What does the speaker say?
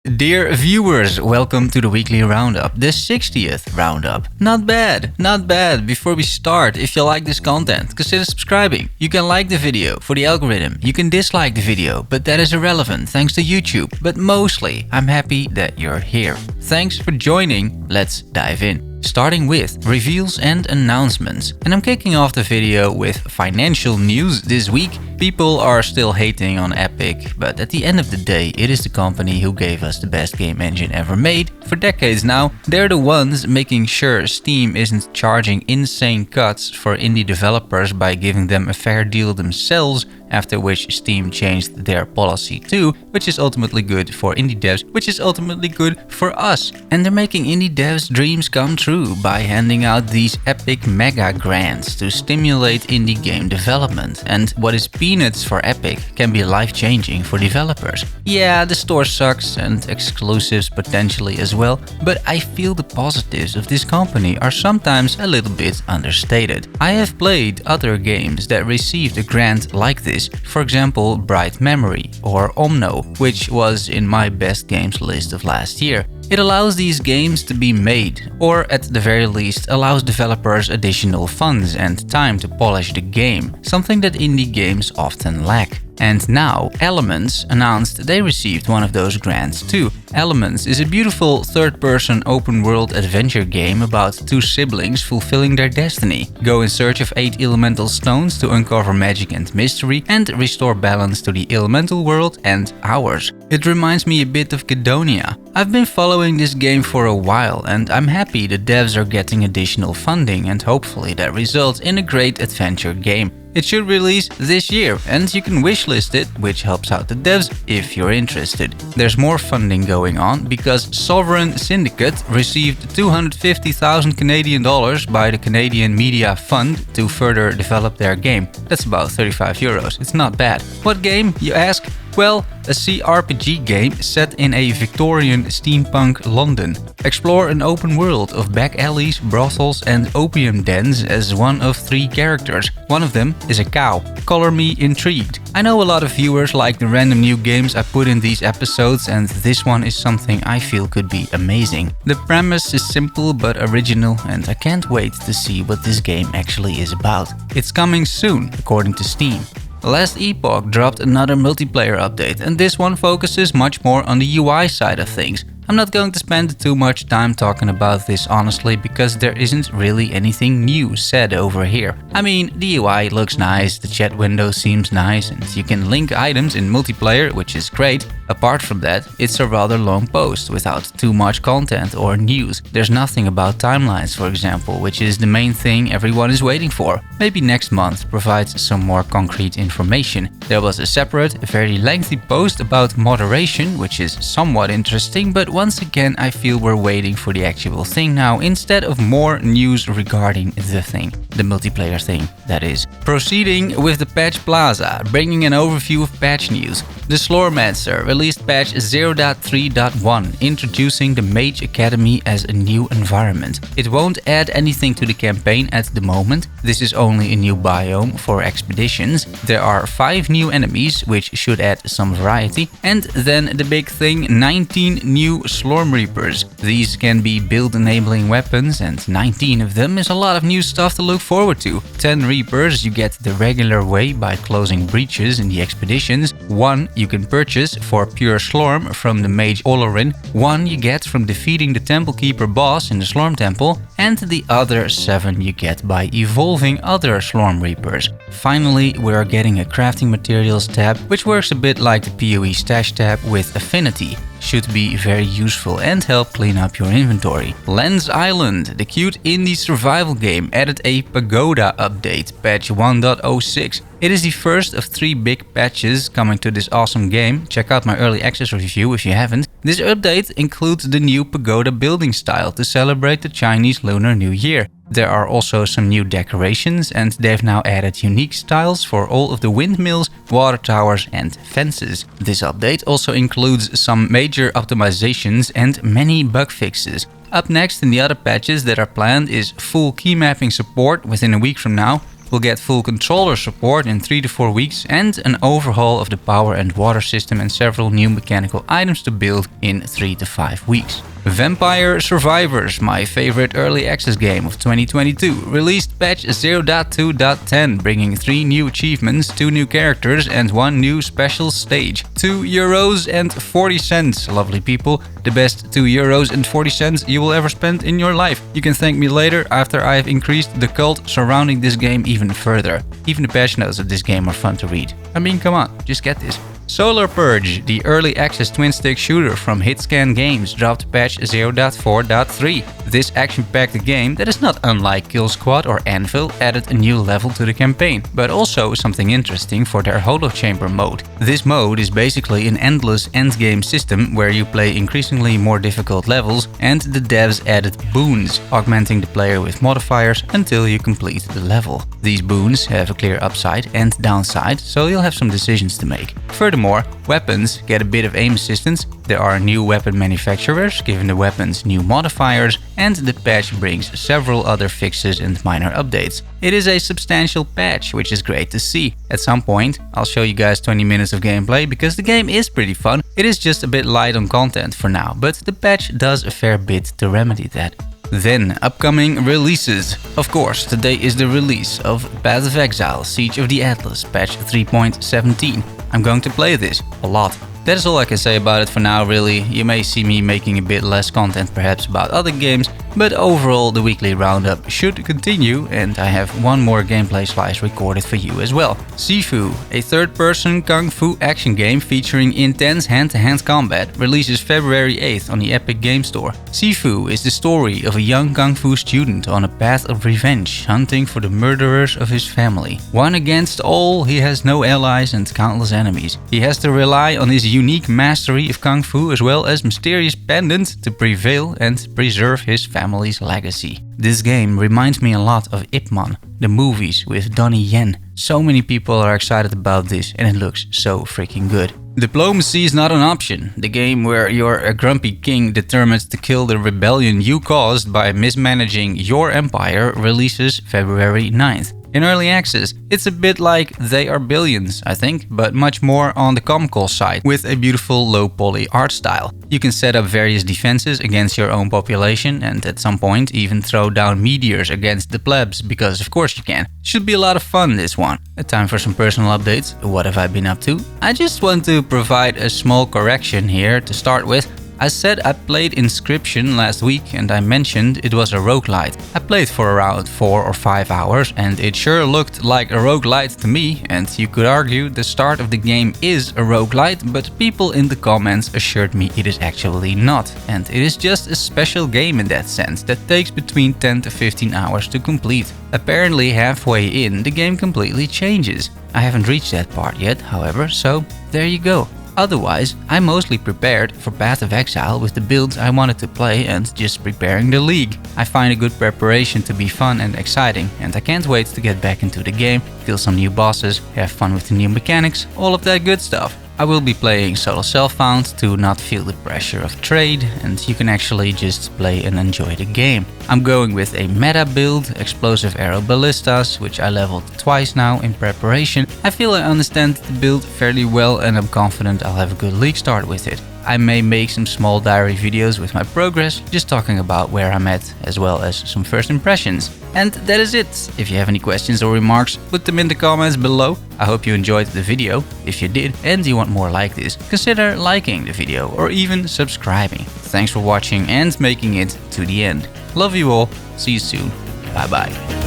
Dear viewers, welcome to the weekly roundup, the 60th roundup. Not bad, not bad. Before we start, if you like this content, consider subscribing. You can like the video for the algorithm, you can dislike the video, but that is irrelevant thanks to YouTube. But mostly, I'm happy that you're here. Thanks for joining, let's dive in. Starting with reveals and announcements. And I'm kicking off the video with financial news this week. People are still hating on Epic, but at the end of the day, it is the company who gave us the best game engine ever made. For decades now, they're the ones making sure Steam isn't charging insane cuts for indie developers by giving them a fair deal themselves, after which Steam changed their policy too, which is ultimately good for indie devs, which is ultimately good for us. And they're making indie devs' dreams come true by handing out these epic mega grants to stimulate indie game development. And what is peanuts for Epic can be life-changing for developers. Yeah, the store sucks and exclusives potentially as well, but I feel the positives of this company are sometimes a little bit understated. I have played other games that received a grant like this, for example Bright Memory or Omno, which was in my best games list of last year. It allows these games to be made, or at the very least allows developers additional funds and time to polish the game, something that indie games often lack. And now, Elements announced they received one of those grants too. Elements is a beautiful third-person open-world adventure game about two siblings fulfilling their destiny. Go in search of 8 elemental stones to uncover magic and mystery and restore balance to the elemental world and ours. It reminds me a bit of Gadonia. I've been following this game for a while and I'm happy the devs are getting additional funding and hopefully that results in a great adventure game. It should release this year and you can wishlist it, which helps out the devs if you're interested. There's more funding going on because Sovereign Syndicate received 250,000 Canadian dollars by the Canadian Media Fund to further develop their game. That's about 35 euros. It's not bad. What game, you ask? Well, a CRPG game set in a Victorian steampunk London. Explore an open world of back alleys, brothels and opium dens as one of 3 characters. One of them is a cow. Color me intrigued. I know a lot of viewers like the random new games I put in these episodes and this one is something I feel could be amazing. The premise is simple but original and I can't wait to see what this game actually is about. It's coming soon, according to Steam. Last Epoch dropped another multiplayer update and this one focuses much more on the UI side of things. I'm not going to spend too much time talking about this honestly because there isn't really anything new said over here. I mean, the UI looks nice, the chat window seems nice and you can link items in multiplayer, which is great. Apart from that, it's a rather long post without too much content or news. There's nothing about timelines, for example, which is the main thing everyone is waiting for. Maybe next month provides some more concrete information. There was a separate, very lengthy post about moderation, which is somewhat interesting, but once again I feel we're waiting for the actual thing now instead of more news regarding the thing. The multiplayer thing, that is. Proceeding with the Patch Plaza, bringing an overview of patch news. The Slormancer released patch 0.3.1, introducing the Mage Academy as a new environment. It won't add anything to the campaign at the moment. This is only a new biome for expeditions. There are 5 new enemies, which should add some variety. And then the big thing, 19 new Slorm Reapers. These can be build-enabling weapons and 19 of them is a lot of new stuff to look forward to. 10 Reapers you get the regular way by closing breaches in the expeditions. 1 you can purchase for pure Slorm from the Mage Olorin. 1 you get from defeating the Temple Keeper boss in the Slorm Temple. And the other 7 you get by evolving other Slorm Reapers. Finally, we are getting a crafting materials tab, which works a bit like the PoE stash tab with affinity. Should be very useful and help clean up your inventory. Lens Island, the cute indie survival game, added a Pagoda update, patch 1.06. It is the first of 3 big patches coming to this awesome game. Check out my early access review if you haven't. This update includes the new pagoda building style to celebrate the Chinese Lunar New Year. There are also some new decorations and they've now added unique styles for all of the windmills, water towers and fences. This update also includes some major optimizations and many bug fixes. Up next in the other patches that are planned is full key mapping support within a week from now, We'll get full controller support in 3 to 4 weeks and an overhaul of the power and water system and several new mechanical items to build in 3 to 5 weeks. Vampire Survivors, my favorite early access game of 2022, released patch 0.2.10, bringing 3 new achievements, 2 new characters and 1 new special stage. €2.40, lovely people. The best €2.40 you will ever spend in your life. You can thank me later after I have increased the cult surrounding this game even further. Even the patch notes of this game are fun to read. I mean, come on, just get this. Solar Purge, the early access twin-stick shooter from Hitscan Games, dropped patch 0.4.3. This action-packed game, that is not unlike Kill Squad or Anvil, added a new level to the campaign, but also something interesting for their holochamber mode. This mode is basically an endless endgame system where you play increasingly more difficult levels, and the devs added boons, augmenting the player with modifiers until you complete the level. These boons have a clear upside and downside, so you'll have some decisions to make. Furthermore, weapons get a bit of aim assistance, there are new weapon manufacturers giving the weapons new modifiers, and the patch brings several other fixes and minor updates. It is a substantial patch, which is great to see. At some point, I'll show you guys 20 minutes of gameplay because the game is pretty fun. It is just a bit light on content for now, but the patch does a fair bit to remedy that. Then, upcoming releases. Of course, today is the release of Path of Exile, Siege of the Atlas, patch 3.17. I'm going to play this a lot. That is all I can say about it for now, really. You may see me making a bit less content perhaps about other games, but overall the weekly roundup should continue and I have one more gameplay slice recorded for you as well. Sifu, a third-person kung fu action game featuring intense hand-to-hand combat, releases February 8th on the Epic Game Store. Sifu is the story of a young kung fu student on a path of revenge, hunting for the murderers of his family. One against all, he has no allies and countless enemies. He has to rely on his unique mastery of kung fu as well as mysterious pendant to prevail and preserve his family's legacy. This game reminds me a lot of Ip Man, the movies with Donnie Yen. So many people are excited about this and it looks so freaking good. Diplomacy is not an option, the game where you're a grumpy king determined to kill the rebellion you caused by mismanaging your empire, releases February 9th. In early access, it's a bit like They Are Billions, I think, but much more on the comical side, with a beautiful low-poly art style. You can set up various defenses against your own population and at some point even throw down meteors against the plebs, because of course you can. Should be a lot of fun, this one. Time for some personal updates. What have I been up to? I just want to provide a small correction here to start with. I said I played Inscryption last week and I mentioned it was a roguelite. I played for around 4 or 5 hours and it sure looked like a roguelite to me, and you could argue the start of the game is a roguelite, but people in the comments assured me it is actually not, and it is just a special game in that sense that takes between 10 to 15 hours to complete. Apparently halfway in the game completely changes. I haven't reached that part yet, however, so there you go. Otherwise, I'm mostly prepared for Path of Exile with the builds I wanted to play and just preparing the league. I find a good preparation to be fun and exciting, and I can't wait to get back into the game, kill some new bosses, have fun with the new mechanics, all of that good stuff. I will be playing solo self-found to not feel the pressure of trade, and you can actually just play and enjoy the game. I'm going with a meta build, explosive arrow ballistas, which I leveled twice now in preparation. I feel I understand the build fairly well and I'm confident I'll have a good league start with it. I may make some small diary videos with my progress, just talking about where I'm at, as well as some first impressions. And that is it. If you have any questions or remarks, put them in the comments below. I hope you enjoyed the video. If you did and you want more like this, consider liking the video or even subscribing. Thanks for watching and making it to the end. Love you all. See you soon. Bye bye.